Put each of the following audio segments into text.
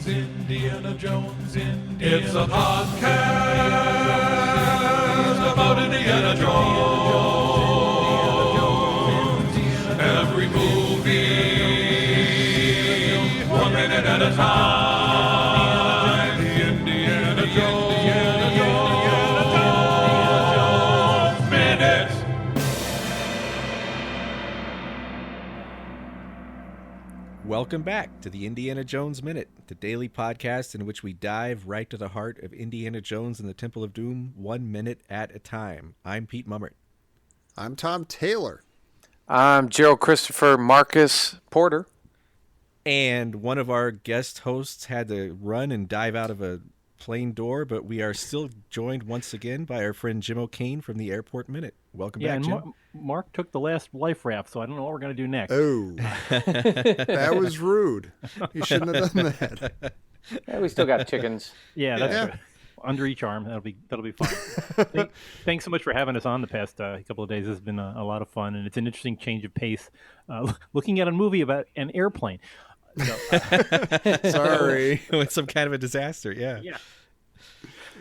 Indiana Jones, It's a podcast about Indiana Jones. Every movie, 1 minute at a time. Indiana Jones Minute. Welcome back to the Indiana Jones Minute, the daily podcast in which we dive right to the heart of Indiana Jones and the Temple of Doom, 1 minute at a time. I'm Pete Mummert. I'm Tom Taylor. I'm Gerald Christopher Marcus Porter. And one of our guest hosts had to run and dive out of a plane door, but we are still joined once again by our friend Jim O'Kane from the Airport Minute. Welcome back, Jim. Mark took the last life raft, so I don't know what we're going to do next. Oh, that was rude. You shouldn't have done that. Yeah, we still got chickens. Yeah, that's good. Under each arm. That'll be fun. Thanks so much for having us on the past couple of days. This has been a lot of fun, and it's an interesting change of pace. Looking at a movie about an airplane. So, Sorry. With some kind of a disaster, yeah. Yeah.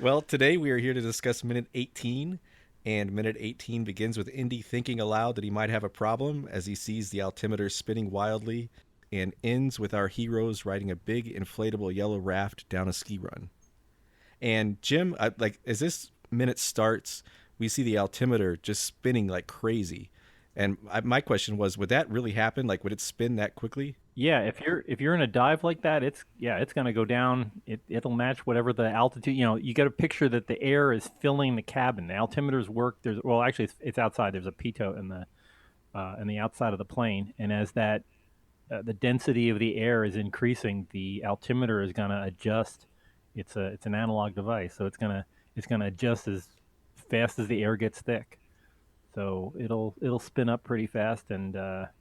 Well, today we are here to discuss minute 18, and minute 18 begins with Indy thinking aloud that he might have a problem as he sees the altimeter spinning wildly, and ends with our heroes riding a big inflatable yellow raft down a ski run. And Jim, as this minute starts, we see the altimeter just spinning like crazy. And my question was, would that really happen? Like, would it spin that quickly? Yeah, if you're in a dive like that, it's going to go down. It'll match whatever the altitude. You know, you got to picture that the air is filling the cabin. The altimeters work. Actually, it's outside. There's a pitot in the outside of the plane, and as that the density of the air is increasing, the altimeter is going to adjust. It's an analog device, so it's gonna adjust as fast as the air gets thick. So it'll spin up pretty fast, and that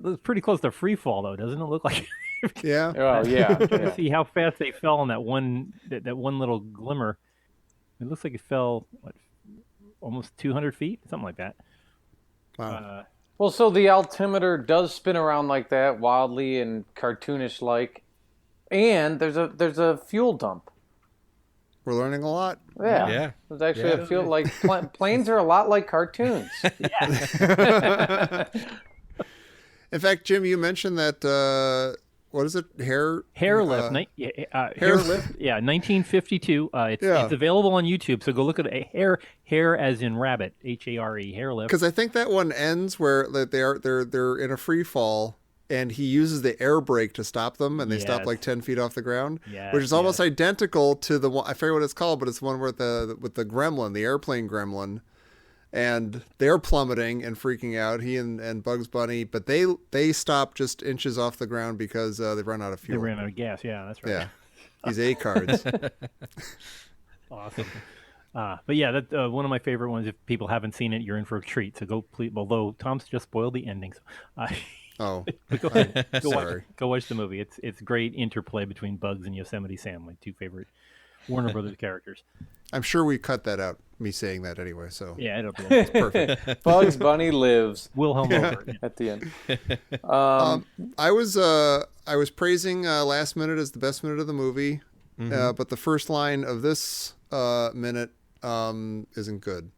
was pretty close to free fall, though, doesn't it look like? Yeah. Oh yeah. See how fast they fell on that one little glimmer. It looks like it fell almost 200 feet, something like that. Wow. Well, so the altimeter does spin around like that, wildly and cartoonish-like, and there's a fuel dump. We're learning a lot. Yeah. There's actually a fuel like planes are a lot like cartoons. Yeah. In fact, Jim, you mentioned that what is it? Hair lift. Hair lift. Yeah, 1952. It's available on YouTube. So go look at a hair as in rabbit. HARE. Hair lift. Because I think that one ends where they're in a free fall, and he uses the air brake to stop them, and they stop like 10 feet off the ground, which is almost identical to the one, I forget what it's called, but it's the one with the gremlin, the airplane gremlin, and they're plummeting and freaking out, he and Bugs Bunny, but they stop just inches off the ground because they've run out of fuel. They ran out of gas, yeah, that's right. Yeah, these A cards. Awesome. But yeah, that one of my favorite ones. If people haven't seen it, you're in for a treat. So go, please. Although Tom's just spoiled the ending. Oh, go watch the movie. It's great interplay between Bugs and Yosemite Sam, my two favorite Warner Brothers characters. I'm sure we cut that out, me saying that anyway. So yeah, it'll be it's perfect. Bugs Bunny lives. Wilhelm over at the end. I was praising last minute as the best minute of the movie, but the first line of this minute isn't good.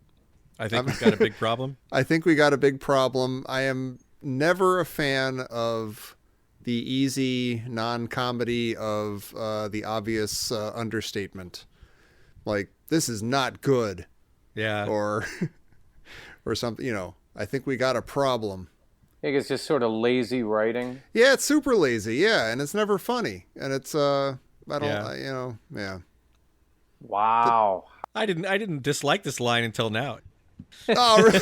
I think we've got a big problem. I think we got a big problem. I am never a fan of the easy non-comedy of the obvious understatement, like this is not good, or something. You know, I think we got a problem. I think it's just sort of lazy writing. Yeah, it's super lazy. Yeah, and it's never funny, and it's Wow. I didn't dislike this line until now. Oh, really?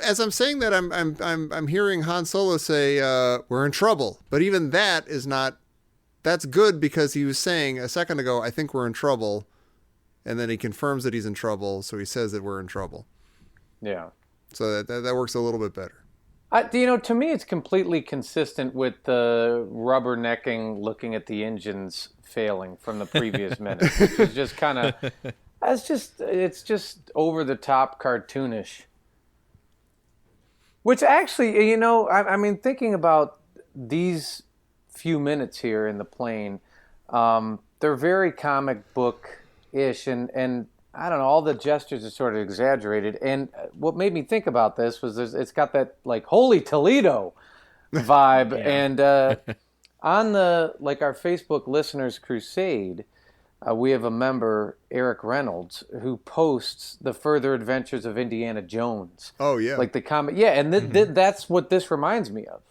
As I'm saying that, I'm hearing Han Solo say, "We're in trouble." But even that is not. That's good because he was saying a second ago, "I think we're in trouble," and then he confirms that he's in trouble, so he says that we're in trouble. Yeah. So that works a little bit better. To me, it's completely consistent with the rubbernecking, looking at the engines failing from the previous minute. It's just kind of, it's just over the top cartoonish. Which actually, I mean, thinking about these few minutes here in the plane, they're very comic book-ish, and I don't know, all the gestures are sort of exaggerated. And what made me think about this was it's got that like Holy Toledo vibe. And on the our Facebook Listeners Crusade, we have a member, Eric Reynolds, who posts the further adventures of Indiana Jones. Oh yeah, like the comic. Yeah, and that's what this reminds me of.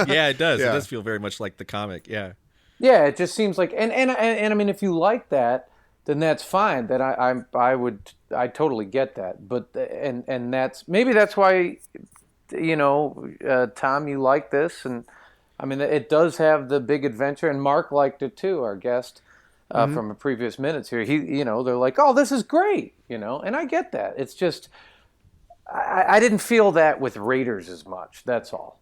Yeah, it does. Yeah. It does feel very much like the comic. Yeah. Yeah, it just seems like, and I mean, if you like that, then that's fine. Then I totally get that. But and that's why, Tom, you like this, and I mean, it does have the big adventure, and Mark liked it too. Our guest from a previous minutes here, they're like, oh, this is great, and I get that. It's just I didn't feel that with Raiders as much. That's all.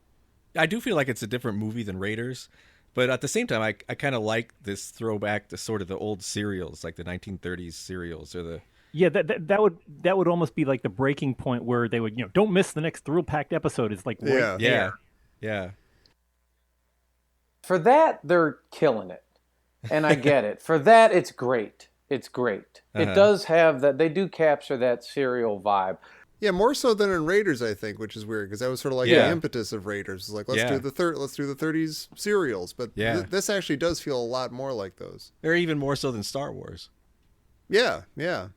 I do feel like it's a different movie than Raiders, but at the same time, I kind of like this throwback to sort of the old serials, like the 1930s serials or the. Yeah, that would almost be like the breaking point where they would, don't miss the next thrill-packed episode. Is like right there. Yeah. For that, they're killing it, and I get it. For that, it's great. It's great. It does have that. They do capture that serial vibe. Yeah, more so than in Raiders, I think, which is weird because that was sort of like the impetus of Raiders. It's like let's do the 30s serials, but this actually does feel a lot more like those. Or even more so than Star Wars. Yeah. I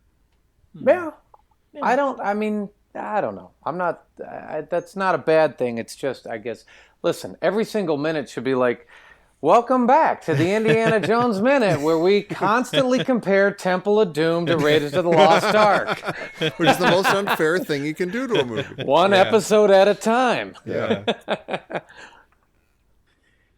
don't know. I'm not. That's not a bad thing. It's just, I guess. Listen, every single minute should be like, welcome back to the Indiana Jones Minute, where we constantly compare Temple of Doom to Raiders of the Lost Ark. Which is the most unfair thing you can do to a movie. One episode at a time. Yeah.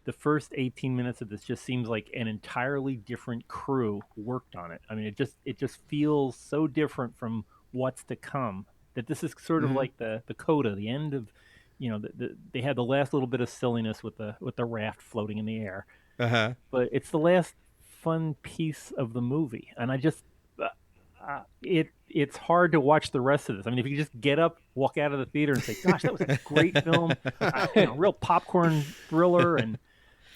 The first 18 minutes of this just seems like an entirely different crew worked on it. I mean, it just feels so different from what's to come, that this is sort of like the coda, the end of, they had the last little bit of silliness with the raft floating in the air. But it's the last fun piece of the movie, and I just it's hard to watch the rest of this. I mean, if you just get up, walk out of the theater, and say, "Gosh, that was a great film," real popcorn thriller, and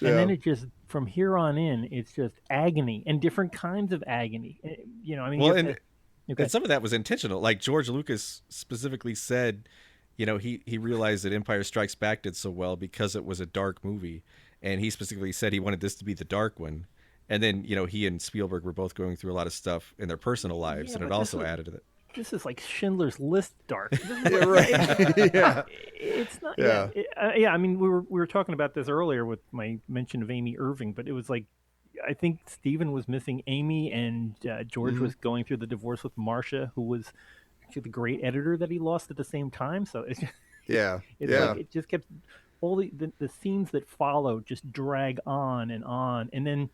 then it just from here on in, it's just agony and different kinds of agony. I mean, and some of that was intentional. Like George Lucas specifically said, he realized that Empire Strikes Back did so well because it was a dark movie, and he specifically said he wanted this to be the dark one. And then, he and Spielberg were both going through a lot of stuff in their personal lives, and it also added to it. This is like Schindler's List dark. Right. Yeah. It's not. Yeah. I mean, we were talking about this earlier with my mention of Amy Irving, but it was like, I think Stephen was missing Amy, and George was going through the divorce with Marcia, who was actually the great editor that he lost at the same time. So it's just, like it just kept all the scenes that follow just drag on, and then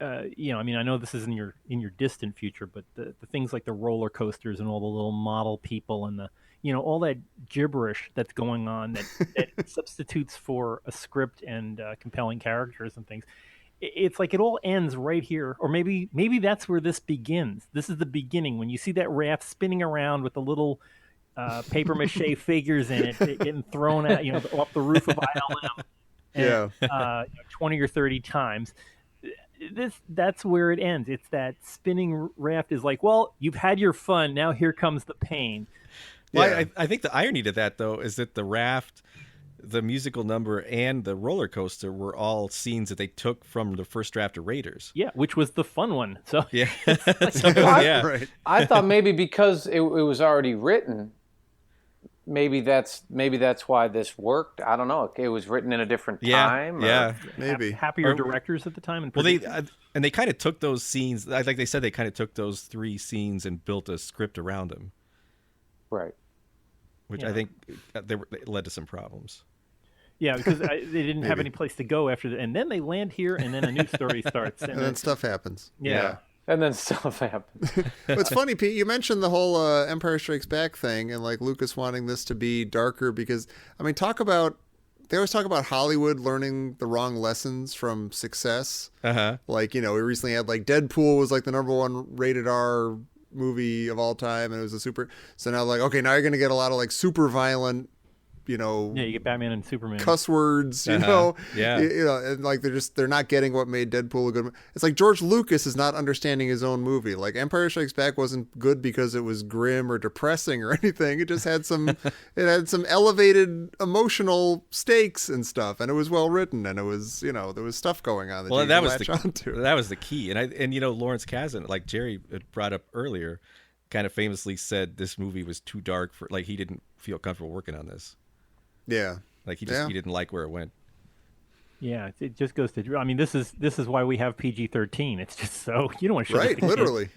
I mean, I know this is in your distant future, but the things like the roller coasters and all the little model people and the all that gibberish that's going on that substitutes for a script and compelling characters and things. It's like it all ends right here, or maybe that's where this begins. This is the beginning when you see that raft spinning around with the little paper mache figures in it getting thrown at off the roof of ILM, and, 20 or 30 times. That's where it ends. It's that spinning raft is like, well, you've had your fun. Now here comes the pain. Well, I think the irony to that, though, is that the raft, the musical number, and the roller coaster were all scenes that they took from the first draft of Raiders. Yeah, which was the fun one. So yeah, right. I thought maybe because it was already written, maybe that's why this worked. I don't know. It was written in a different time. Yeah, maybe happier directors at the time. And they kind of took those scenes. Like they said, they kind of took those three scenes and built a script around them. Right. Which I think it led to some problems. Yeah, because they didn't have any place to go after that, and then they land here, and then a new story starts, and then stuff happens. Yeah. And then stuff happens. It's funny, Pete, you mentioned the whole Empire Strikes Back thing and like Lucas wanting this to be darker because, I mean, they always talk about Hollywood learning the wrong lessons from success. Like, we recently had like Deadpool was like the #1 rated R movie of all time, and it was so now like, okay, now you're going to get a lot of like super violent, Yeah, you get Batman and Superman. cuss words, you know, and like they're not getting what made Deadpool a good. It's like George Lucas is not understanding his own movie. Like Empire Strikes Back wasn't good because it was grim or depressing or anything. It just had some elevated emotional stakes and stuff, and it was well written, and it was there was stuff going on that that was the key, and Lawrence Kasdan, like Jerry had brought up earlier, kind of famously said this movie was too dark for, like, he didn't feel comfortable working on this. Yeah. Like he didn't like where it went. Yeah, it just goes to. I mean, this is why we have PG-13. It's just so you don't want to show right, literally.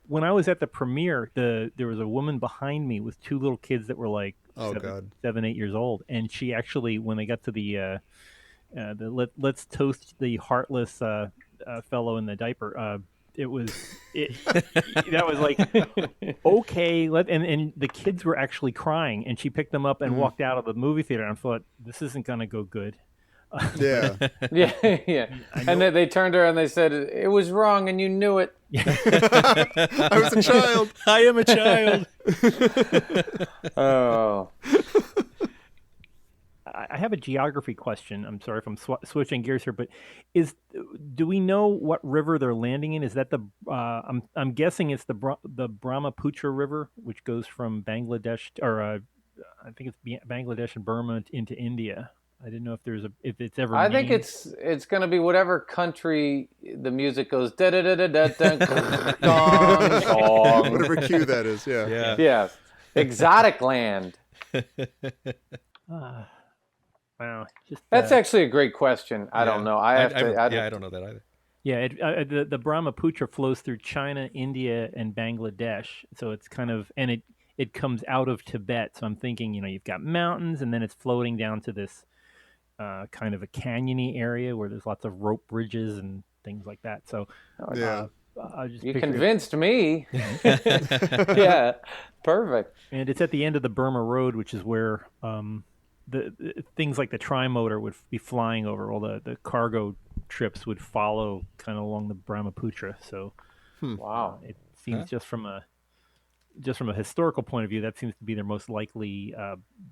When I was at the premiere, there was a woman behind me with two little kids that were like 7, 8 years old, and she actually, when they got to the let's toast the heartless fellow in the diaper. That was like, okay, and the kids were actually crying, and she picked them up and walked out of the movie theater, and I thought, this isn't going to go good. Yeah. Yeah. And then they turned to her and they said, it was wrong and you knew it. I was a child. I am a child. Oh. I have a geography question. I'm sorry if I'm switching gears here, but do we know what river they're landing in? Is that I'm guessing it's the Brahmaputra River, which goes from Bangladesh, or I think it's Bangladesh and Burma into India. I didn't know if it's ever. I think it's going to be whatever country the music goes da da da da da da song. Whatever cue that is. Yeah. Yeah. Exotic land. Wow. That's actually a great question. I don't know. I don't know that either. Yeah, the Brahmaputra flows through China, India, and Bangladesh. So it's kind of, and it comes out of Tibet. So I'm thinking, you've got mountains, and then it's floating down to this kind of a canyony area where there's lots of rope bridges and things like that. So you convinced me. Yeah, perfect. And it's at the end of the Burma Road, which is where the things like the trimotor would be flying over. All the cargo trips would follow kind of along the Brahmaputra. So, wow, it seems just from a historical point of view, that seems to be their most likely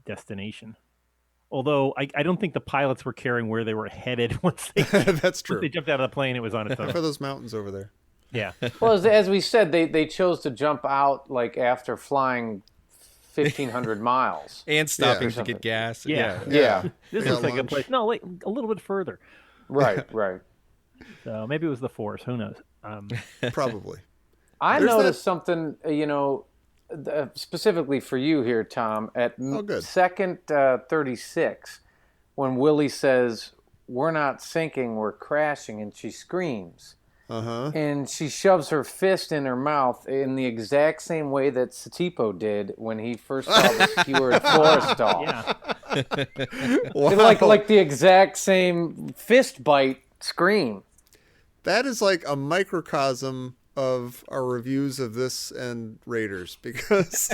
destination. Although I don't think the pilots were caring where they were headed once they that's true. Once they jumped out of the plane, it was on its own. For those mountains over there. Yeah. Well, as we said, they chose to jump out like after flying 1,500 miles and stopping to get gas. Yeah. This looks like a place. No, wait, a little bit further. Right. So maybe it was the Force. Who knows? Probably. I noticed something, specifically for you here, Tom, at second 36, when Willie says, "We're not sinking, we're crashing," and she screams. And she shoves her fist in her mouth in the exact same way that Satipo did when he first saw the skewered Forrestal. Yeah. Wow. Like the exact same fist bite scream. That is like a microcosm of our reviews of this and Raiders, because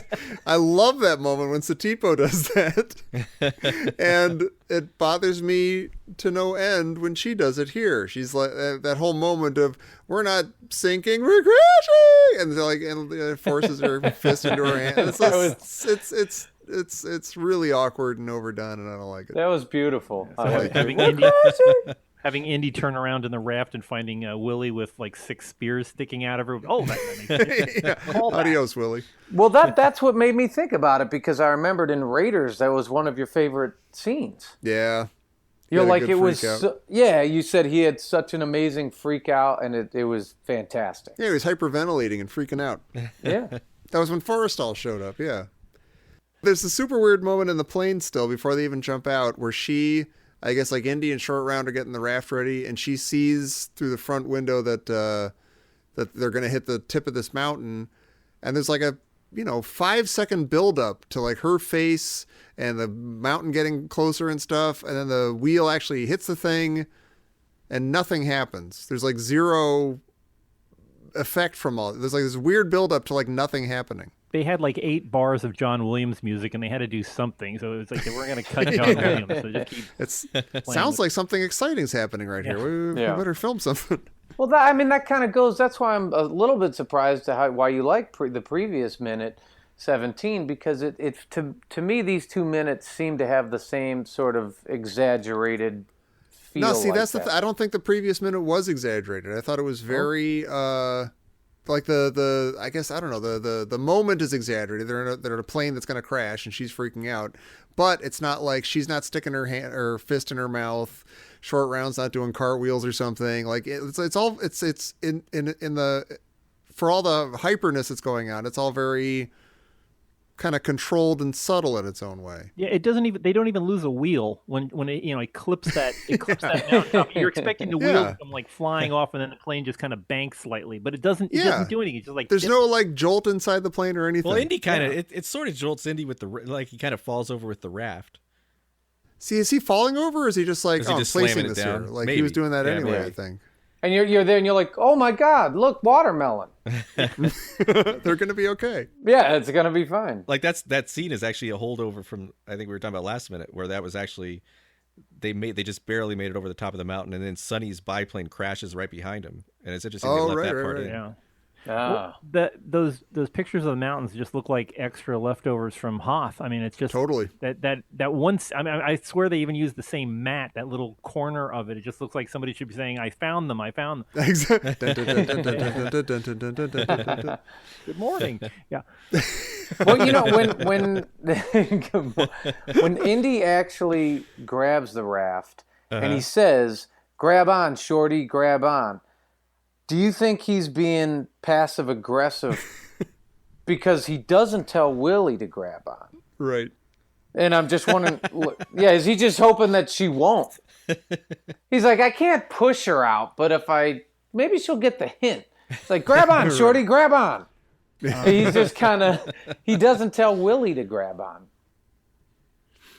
I love that moment when Satipo does that, and it bothers me to no end when she does it here. She's like that whole moment of "we're not sinking, we're crashing," and it forces her fist into her hand. It's really awkward and overdone, and I don't like it. That was beautiful. Having Indy turn around in the raft and finding Willie with like 6 spears sticking out of her. Oh, that makes sense. Adios, Willie. Well, that's what made me think about it, because I remembered in Raiders that was one of your favorite scenes. Yeah. You're like, it was, you said he had such an amazing freak out, and it was fantastic. Yeah, he was hyperventilating and freaking out. Yeah. That was when Forrestal showed up, yeah. There's a super weird moment in the plane still before they even jump out where she, I guess like Indy and Short Round are getting the raft ready, and she sees through the front window that they're going to hit the tip of this mountain, and there's like a 5-second buildup to like her face and the mountain getting closer and stuff, and then the wheel actually hits the thing, and nothing happens. There's like zero effect from all. There's like this weird buildup to like nothing happening. They had like 8 bars of John Williams music, and they had to do something. So it was like they weren't going to cut John Williams. So just keep sounds like something exciting's happening right here. We better film something. Well, that kind of goes. That's why I'm a little bit surprised to why you like the previous minute, 17 because to me these 2 minutes seem to have the same sort of exaggerated feel. No, see, like that's that. I don't think the previous minute was exaggerated. I thought it was very like the I guess I don't know the moment is exaggerated. They're in a plane that's going to crash and she's freaking out, but it's not like she's not sticking her fist in her mouth. Short Round's not doing cartwheels or something. Like it's all it's in the for all the hyperness that's going on. It's all very kind of controlled and subtle in its own way. Yeah, it doesn't even. They don't even lose a wheel when it it clips that mountaintop. You're expecting the wheel to come like flying off, and then the plane just kind of banks slightly, but it doesn't. It doesn't do anything. It's just like there's no like jolt inside the plane or anything. Well, Indy kind of it sort of jolts Indy with he kind of falls over with the raft. See, is he falling over, or is he just like I'm placing this here? Like he was doing that anyway, maybe. I think. And you're there and you're like, oh my God, look, watermelon. They're gonna be okay. Yeah, it's gonna be fine. Like that scene is actually a holdover from I think we were talking about last minute, where that was actually they just barely made it over the top of the mountain, and then Sonny's biplane crashes right behind him, and it's interesting they left that part in. Yeah. Well, those pictures of the mountains just look like extra leftovers from Hoth. I mean, it's just totally that once. I mean, I swear they even used the same mat. That little corner of it. It just looks like somebody should be saying, "I found them. I found them." Good morning. Yeah. Well, when Indy actually grabs the raft and he says, "Grab on, Shorty, grab on." Do you think he's being passive aggressive because he doesn't tell Willie to grab on? Right. And I'm just wondering, is he just hoping that she won't? He's like, I can't push her out, but maybe she'll get the hint. It's like, grab on, Shorty, grab on. He's just he doesn't tell Willie to grab on.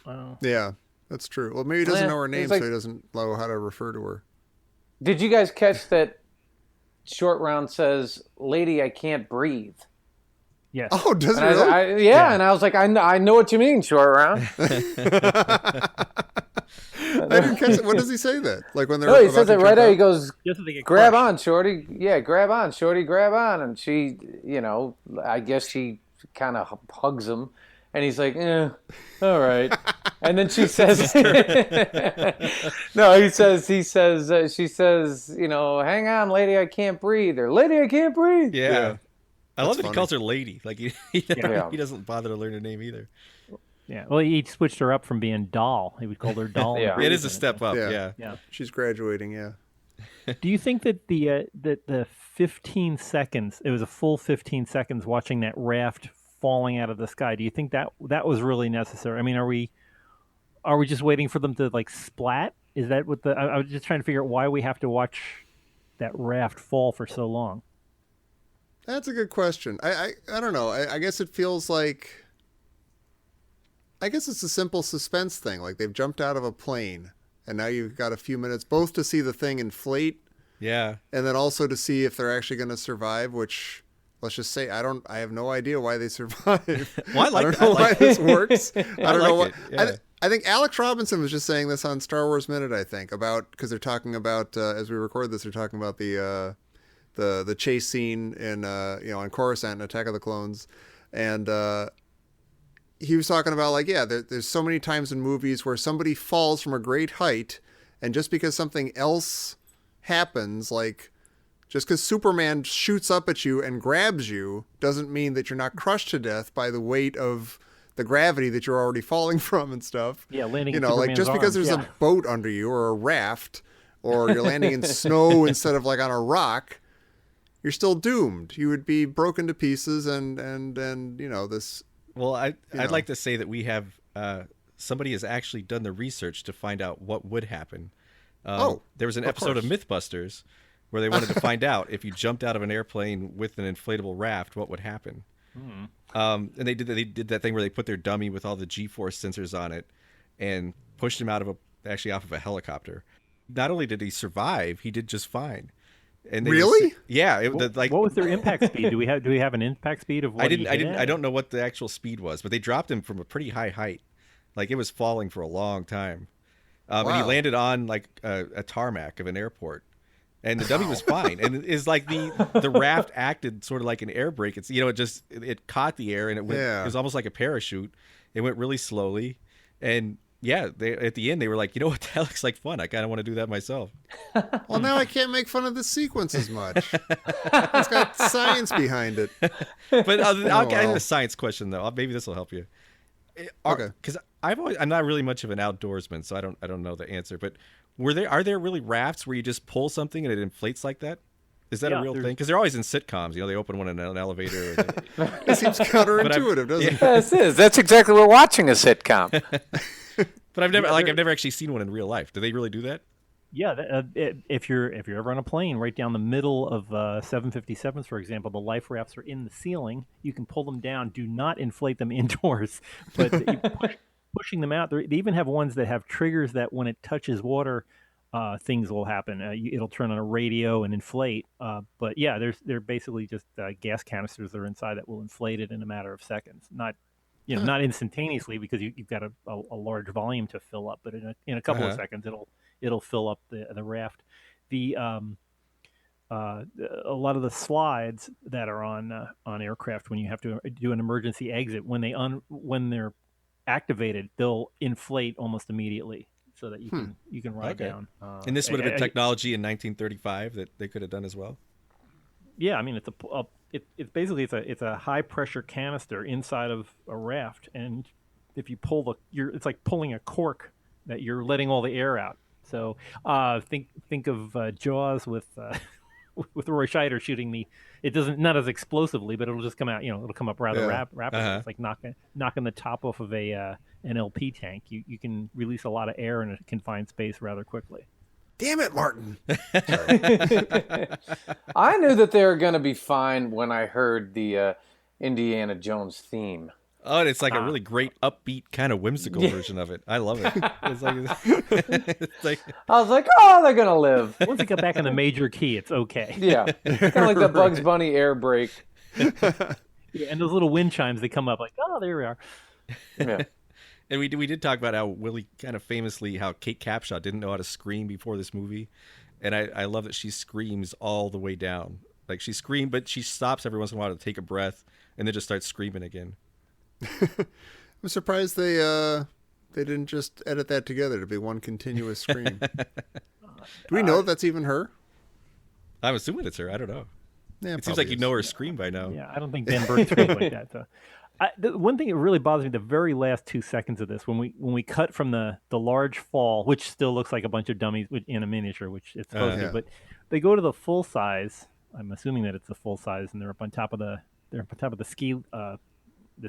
Wow. Yeah, that's true. Well, maybe he doesn't know her name, so he doesn't know how to refer to her. Did you guys catch that? Short Round says, "Lady, I can't breathe." Yes. Oh, does it really? And I was like, I know what you mean, Short Round. I didn't catch it. When does he say that? Like when they're he says it right there. He goes, "Grab on, Shorty. Yeah, grab on, Shorty. Grab on." And she, I guess she kind of hugs him, and he's like, all right. And then she says, no, she says, hang on, lady, I can't breathe, or lady, I can't breathe. Yeah. I love that funny. he calls her lady. Like he doesn't bother to learn her name either. Yeah. Well, he switched her up from being doll. He would call her doll. It is a step up. Yeah. She's graduating. Yeah. Do you think that the 15 seconds, it was a full 15 seconds watching that raft falling out of the sky? Do you think that was really necessary? I mean, are we just waiting for them to like splat? Is that what I was just trying to figure out why we have to watch that raft fall for so long. That's a good question. I don't know. I guess it feels like, I guess it's a simple suspense thing. Like they've jumped out of a plane and now you've got a few minutes both to see the thing inflate. Yeah. And then also to see if they're actually going to survive, which let's just say I have no idea why they survive. Well, I don't know why this works. I don't know what. Yeah. I think Alex Robinson was just saying this on Star Wars Minute, I think, because they're talking about, as we record this, they're talking about the chase scene in, on Coruscant in Attack of the Clones. And he was talking about, like, there's so many times in movies where somebody falls from a great height, and just because something else happens, like, just because Superman shoots up at you and grabs you doesn't mean that you're not crushed to death by the weight of the gravity that you're already falling from and stuff. Yeah, landing in like just because there's a boat under you or a raft or you're landing in snow instead of like on a rock, you're still doomed. You would be broken to pieces and this. Well, I'd like to say that we have somebody has actually done the research to find out what would happen. There was an episode of Mythbusters where they wanted to find out if you jumped out of an airplane with an inflatable raft, what would happen. And they did that thing where they put their dummy with all the G-force sensors on it and pushed him off of a helicopter. Not only did he survive, he did just fine. And really? What was their impact speed? Do we have an impact speed of what I don't know what the actual speed was, but they dropped him from a pretty high height. Like it was falling for a long time. And he landed on like a tarmac of an airport. and the dummy was fine. And it's like the raft acted sort of like an air brake. It's it caught the air and it went. Yeah. It was almost like a parachute. It went really slowly, and yeah, at the end they were like, you know what, that looks like fun. I kind of want to do that myself. Well, now I can't make fun of the sequence as much. It's got science behind it. But I'll get well. a science question though. Maybe this will help you. Okay. Because I'm not really much of an outdoorsman, so I don't know the answer. But are there really rafts where you just pull something and it inflates like that? Is that a real thing? Because they're always in sitcoms. They open one in an elevator. It seems counterintuitive, doesn't it? Yes, it is. That's exactly what watching a sitcom. But I've never actually seen one in real life. Do they really do that? Yeah, if you're ever on a plane, right down the middle of 757s, for example, the life rafts are in the ceiling. You can pull them down. Do not inflate them indoors, but pushing them out. They even have ones that have triggers that when it touches water, things will happen. It'll turn on a radio and inflate. But yeah, they're basically just gas canisters that are inside that will inflate it in a matter of seconds. Not instantaneously because you've got a large volume to fill up, but in a couple of seconds it'll fill up the raft. A lot of the slides that are on aircraft when you have to do an emergency exit, when they're activated, they'll inflate almost immediately so that you can ride down. And this would have been technology in 1935 that they could have done as well. Yeah, I mean it's basically it's a high pressure canister inside of a raft, and if you pull it's like pulling a cork that you're letting all the air out. So think of Jaws with Roy Scheider shooting it doesn't, not as explosively, but it'll just come out. It'll come up rather rapidly. It's like knocking the top off of an LP tank. You can release a lot of air in a confined space rather quickly. Damn it, Martin. I knew that they were going to be fine when I heard the Indiana Jones theme. Oh, and it's like a really great upbeat kind of whimsical version of it. I love it. It's like I was like, oh, they're going to live. Once it got back in the major key, it's okay. Yeah. Kind of like the Bugs Bunny air brake. Yeah, and those little wind chimes, they come up like, oh, there we are. Yeah. And we did talk about how Willie kind of famously, how Kate Capshaw didn't know how to scream before this movie. And I love that she screams all the way down. Like she screamed, but she stops every once in a while to take a breath and then just starts screaming again. I'm surprised they didn't just edit that together to be one continuous scream. Do we know if that's even her? I'm assuming it's her. I don't know. Yeah, it seems like you know her scream by now. Yeah, I don't think Ben Burtt screams like that. So. The one thing that really bothers me, the very last 2 seconds of this, when we cut from the large fall, which still looks like a bunch of dummies in a miniature, which it's supposed to, but they go to the full size. I'm assuming that it's the full size, and they're up on top of the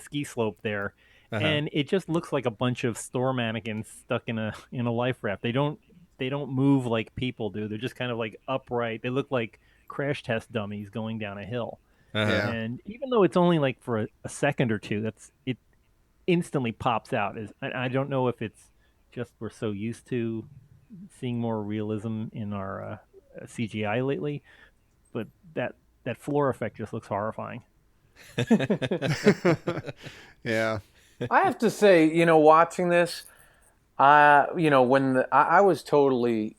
ski slope there, and it just looks like a bunch of store mannequins stuck in a life raft. They don't move like people do. They're just kind of like upright. They look like crash test dummies going down a hill. And even though it's only like for a second or two, it instantly pops out. I don't know if it's just we're so used to seeing more realism in our CGI lately, but that floor effect just looks horrifying. Yeah. I have to say, watching this, when I was totally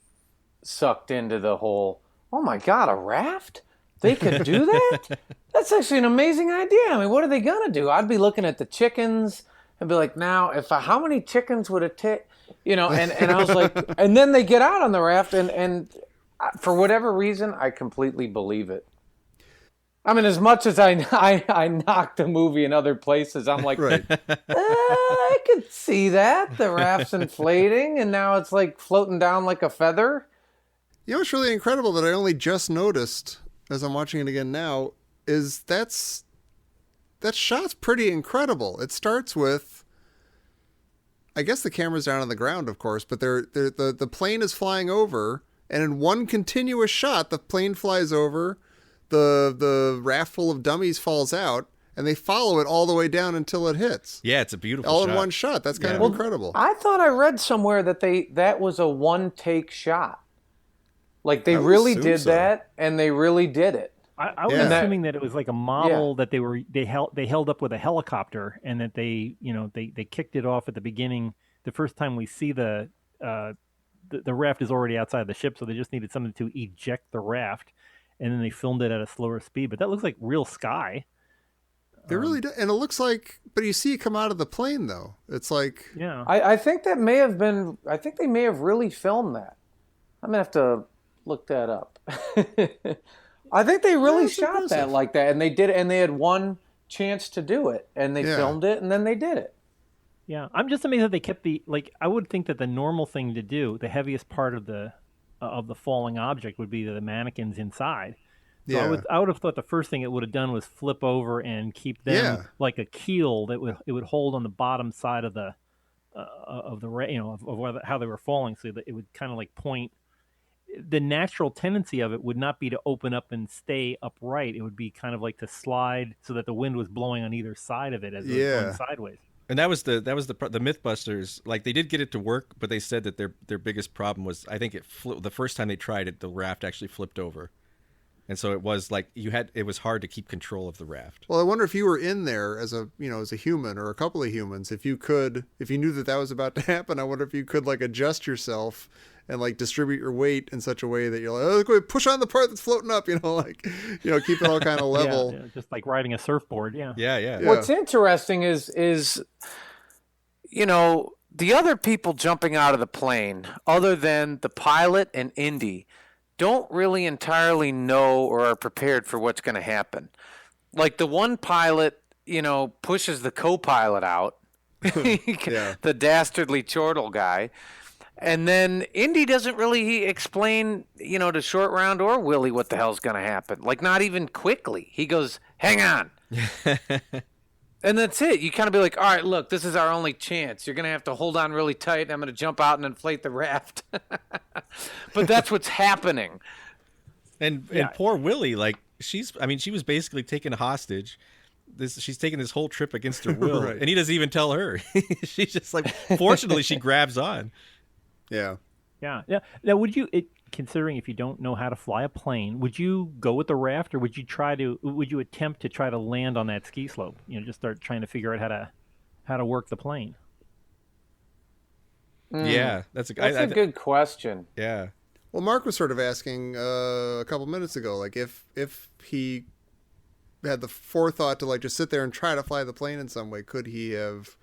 sucked into the whole, oh my God, a raft? They could do that? That's actually an amazing idea. I mean, what are they going to do? I'd be looking at the chickens and be like, now, how many chickens would it take? And I was like, and then they get out on the raft and for whatever reason, I completely believe it. I mean, as much as I knocked the movie in other places, I'm like, right. I could see that. The raft's inflating and now it's like floating down like a feather. You know what's really incredible that I only just noticed as I'm watching it again now is that shot's pretty incredible. It starts with, I guess the camera's down on the ground, of course, but the plane is flying over, and in one continuous shot, the plane flies over, the raft full of dummies falls out, and they follow it all the way down until it hits. Yeah, it's a beautiful all shot. in one shot. That's kind of incredible. I thought I read somewhere that was a one-take shot. Like they really did that, and they really did it. I was assuming that it was like a model that they held up with a helicopter, and that they kicked it off at the beginning. The first time we see the the raft is already outside the ship, so they just needed something to eject the raft, and then they filmed it at a slower speed. But that looks like real sky. It really does, and it looks like. But you see it come out of the plane, though. It's like, Yeah. I think that may have been. I think they may have really filmed that. I'm gonna have to look that up. I think they really shot that like that, and they did, and they had one chance to do it, and they filmed it, and then they did it. Yeah, I'm just amazed that they kept I would think that the normal thing to do, the heaviest part of the falling object would be the mannequins inside. So I would have thought the first thing it would have done was flip over and keep them like a keel that it would hold on the bottom side of the how they were falling, so that it would kind of like point. The natural tendency of it would not be to open up and stay upright. It would be kind of like to slide so that the wind was blowing on either side of it as it was going sideways. And that was the Mythbusters. Like, they did get it to work, but they said that their biggest problem was, I think the first time they tried it, the raft actually flipped over. And so it was like it was hard to keep control of the raft. Well, I wonder if you were in there as a human or a couple of humans, if you knew that was about to happen, I wonder if you could like adjust yourself and like distribute your weight in such a way that you're like, oh, go ahead, push on the part that's floating up, keep it all kind of level. Yeah, just like riding a surfboard. Yeah. What's interesting is the other people jumping out of the plane, other than the pilot and Indy, don't really entirely know or are prepared for what's going to happen. Like the one pilot, pushes the co-pilot out, the dastardly chortle guy. And then Indy doesn't really explain, to Short Round or Willie what the hell's going to happen. Like, not even quickly. He goes, hang on. And that's it. You kind of be like, all right, look, this is our only chance. You're going to have to hold on really tight, and I'm going to jump out and inflate the raft. But that's what's happening. And poor Willie, like, she was basically taken hostage. She's taking this whole trip against her will, and he doesn't even tell her. She's just like, fortunately, she grabs on. Yeah. Now, considering if you don't know how to fly a plane, would you go with the raft, or would you attempt to try to land on that ski slope? Just start trying to figure out how to work the plane. Yeah, that's a good question. Yeah. Well, Mark was sort of asking a couple minutes ago, like if he had the forethought to like just sit there and try to fly the plane in some way, could he have,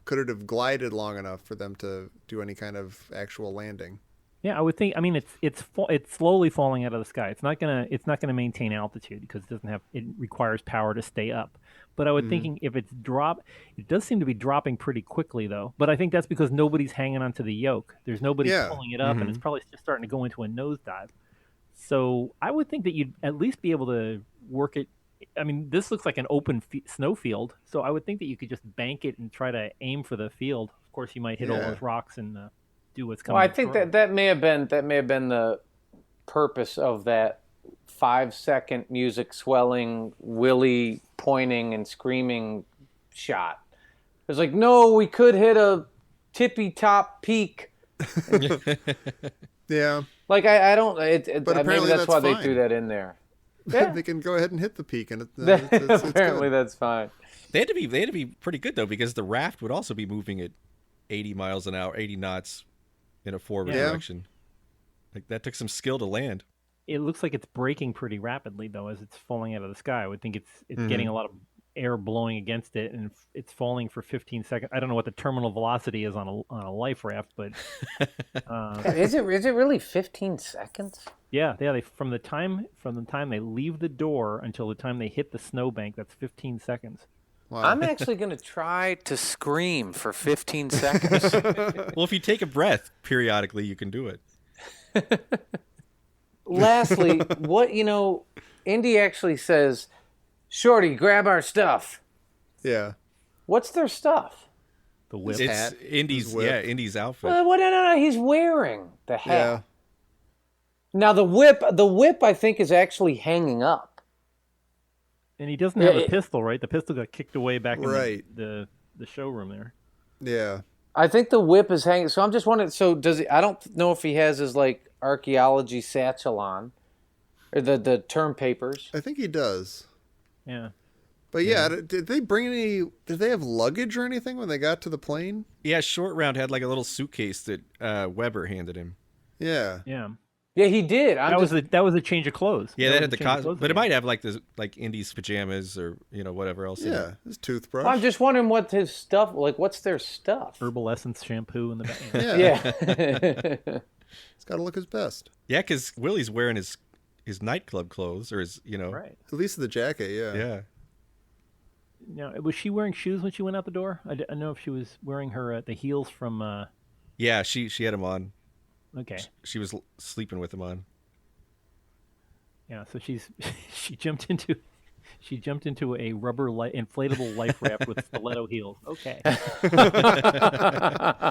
could it have glided long enough for them to do any kind of actual landing? Yeah, I would think. I mean, it's slowly falling out of the sky. It's not gonna maintain altitude because it requires power to stay up. But I was thinking if it does seem to be dropping pretty quickly though. But I think that's because nobody's hanging onto the yoke. There's nobody pulling it up, and it's probably just starting to go into a nosedive. So I would think that you'd at least be able to work it. I mean, this looks like an open snow field, so I would think that you could just bank it and try to aim for the field. Of course, you might hit all those rocks and do what's coming. Well, I think that may have been the purpose of that 5-second music swelling, Willie pointing and screaming shot. It's like, no, we could hit a tippy top peak. Yeah. Like I don't. But maybe that's why fine. they threw that in there. Yeah. They can go ahead and hit the peak, and apparently that's fine. They had to be pretty good though, because the raft would also be moving at 80 miles an hour, 80 knots in a forward direction. Like, that took some skill to land. It looks like it's braking pretty rapidly though as it's falling out of the sky. I would think it's getting a lot of air blowing against it, and it's falling for 15 seconds. I don't know what the terminal velocity is on a life raft, but is it really 15 seconds? Yeah. From the time they leave the door until the time they hit the snowbank, that's 15 seconds. Wow. I'm actually going to try to scream for 15 seconds. Well, if you take a breath periodically, you can do it. Lastly, Indy actually says, Shorty, grab our stuff. Yeah. What's their stuff? The whip. It's Indy's outfit. No, he's wearing the hat. Yeah. Now the whip I think is actually hanging up. And he doesn't have a pistol, right? The pistol got kicked away back in the showroom there. Yeah. I think the whip is hanging. So I'm just wondering, so does he, I don't know if he has his like archaeology satchel on or the term papers. I think he does. Yeah. But yeah, did they bring any? Did they have luggage or anything when they got to the plane? Yeah, Short Round had like a little suitcase that Weber handed him. Yeah. Yeah. Yeah, he did. That was a change of clothes. Yeah, that that was had a the change of cos, clothes but it again. might have like Indy's pajamas or whatever else. in it. Yeah, his toothbrush. I'm just wondering what his stuff, like, what's their stuff? Herbal essence shampoo in the back. Yeah. Yeah. He's got to look his best. Yeah, because Willie's wearing his nightclub clothes or his Right. At least the jacket, yeah. Yeah. Now, was she wearing shoes when she went out the door? I don't know if she was wearing her the heels from. Yeah, she had him on. Okay. She was sleeping with him on. Yeah. So she jumped into a rubber inflatable life raft with stiletto heels. Okay.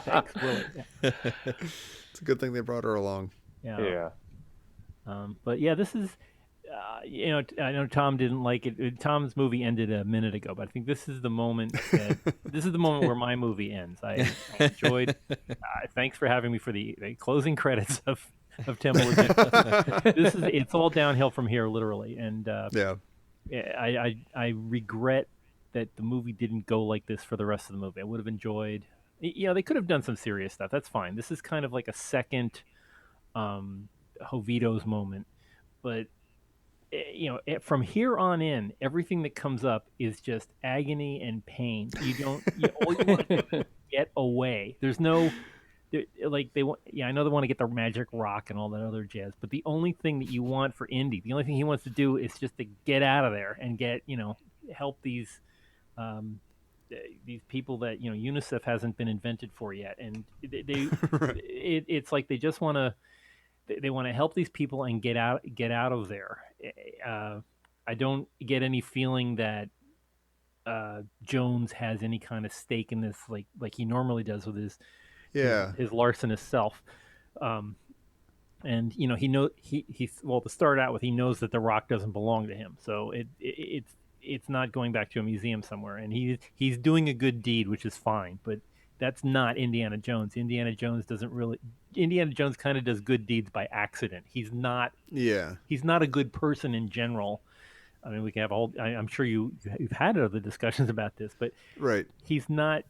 Thanks, Willie. Yeah. It's a good thing they brought her along. Yeah. But yeah, this is. I know Tom didn't like it. Tom's movie ended a minute ago, but I think this is the moment where my movie ends. I enjoyed. Thanks for having me for the closing credits of Temple of Doom. It's all downhill from here, literally, and Yeah. I regret that the movie didn't go like this for the rest of the movie. I would have enjoyed. They could have done some serious stuff. That's fine. This is kind of like a second Jovito's moment, but. From here on in, everything that comes up is just agony and pain. All you want to do is get away. There's no, they want. Yeah, I know they want to get the magic rock and all that other jazz, but the only thing that you want for Indy, the only thing he wants to do is just to get out of there and help these people that UNICEF hasn't been invented for yet, and it's like they just want to. They want to help these people and get out of there. I don't get any feeling that Jones has any kind of stake in this, like he normally does with his larcenous self. And to start out with, he knows that the rock doesn't belong to him, so it's not going back to a museum somewhere, and he's doing a good deed, which is fine, but. That's not Indiana Jones. Indiana Jones kind of does good deeds by accident. He's not a good person in general. I mean, we can have I'm sure you've had other discussions about this, but right. He's not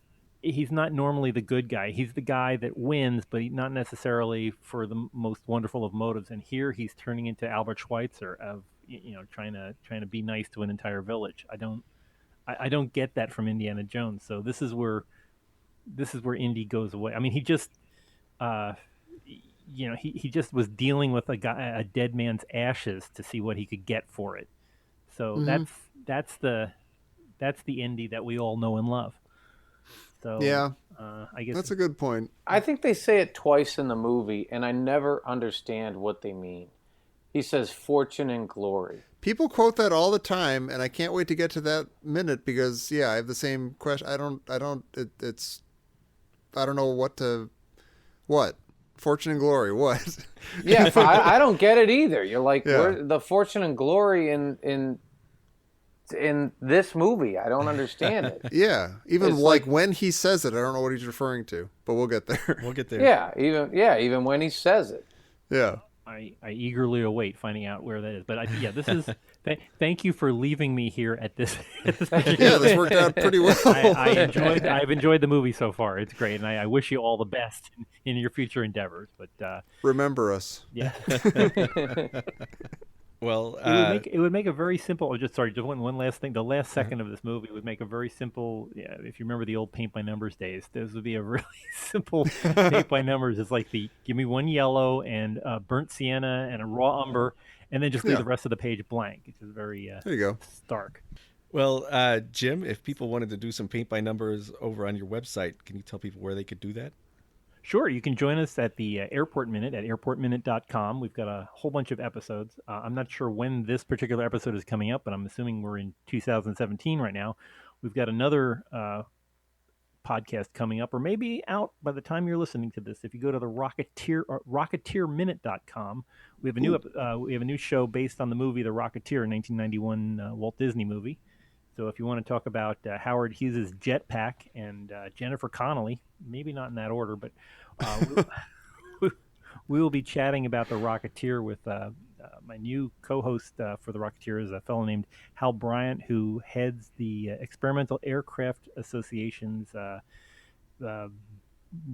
normally the good guy. He's the guy that wins, but not necessarily for the most wonderful of motives. And here he's turning into Albert Schweitzer of trying to be nice to an entire village. I don't get that from Indiana Jones. So this is where Indy goes away. I mean, he just, he just was dealing with a dead man's ashes to see what he could get for it. So that's the Indy that we all know and love. So yeah, I guess that's a good point. I think they say it twice in the movie, and I never understand what they mean. He says fortune and glory. People quote that all the time, and I can't wait to get to that minute because I have the same question. I don't know what fortune and glory. What? Yeah, I don't get it either. You're like, where the fortune and glory in this movie? I don't understand it. Yeah, even It's like when he says it, I don't know what he's referring to, but we'll get there. We'll get there. Yeah, even when he says it. Yeah. I eagerly await finding out where that is. But this is. Thank you for leaving me here at this. Yeah, this worked out pretty well. I've enjoyed the movie so far. It's great, and I wish you all the best in your future endeavors. But remember us. Yeah. Well, it would make a very simple. Just one last thing. The last second of this movie would make a very simple. Yeah, if you remember the old paint by numbers days, this would be a really simple paint by numbers. It's like give me one yellow and burnt sienna and a raw umber, and then just leave the rest of the page blank. It's just very there you go. stark. Well, Jim, if people wanted to do some paint by numbers over on your website, can you tell people where they could do that? Sure, you can join us at the Airport Minute at airportminute.com. We've got a whole bunch of episodes. I'm not sure when this particular episode is coming up, but I'm assuming we're in 2017 right now. We've got another podcast coming up, or maybe out by the time you're listening to this. If you go to the rocketeerminute.com, we have a new show based on the movie The Rocketeer, 1991 Walt Disney movie. So if you want to talk about Howard Hughes' jetpack and Jennifer Connelly, maybe not in that order, but we will be chatting about The Rocketeer with my new co-host for the Rocketeer is a fellow named Hal Bryant, who heads the Experimental Aircraft Association's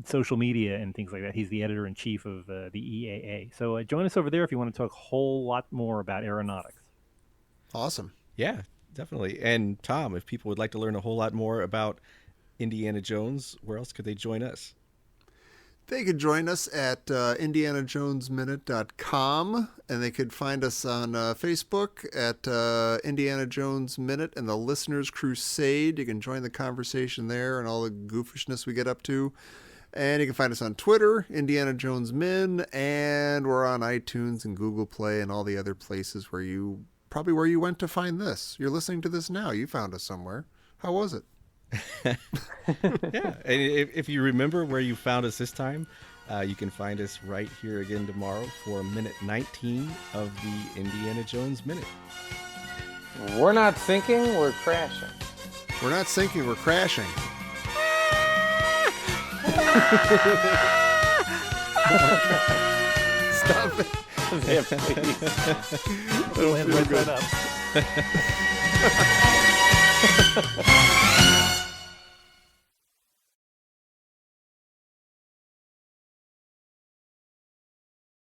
social media and things like that. He's the editor-in-chief of the EAA. So join us over there if you want to talk a whole lot more about aeronautics. Awesome. Yeah, definitely. And Tom, if people would like to learn a whole lot more about Indiana Jones, where else could they join us? They could join us at indianajonesminute.com, and they could find us on Facebook at Indiana Jones Minute and the Listener's Crusade. You can join the conversation there and all the goofishness we get up to. And you can find us on Twitter, Indiana Jones Min, and we're on iTunes and Google Play and all the other places where you went to find this. You're listening to this now. You found us somewhere. How was it? Yeah, and if you remember where you found us this time, you can find us right here again tomorrow for minute 19 of the Indiana Jones Minute. We're not sinking, we're crashing. We're not sinking, we're crashing. Stop it. Yeah, please. We'll end right up.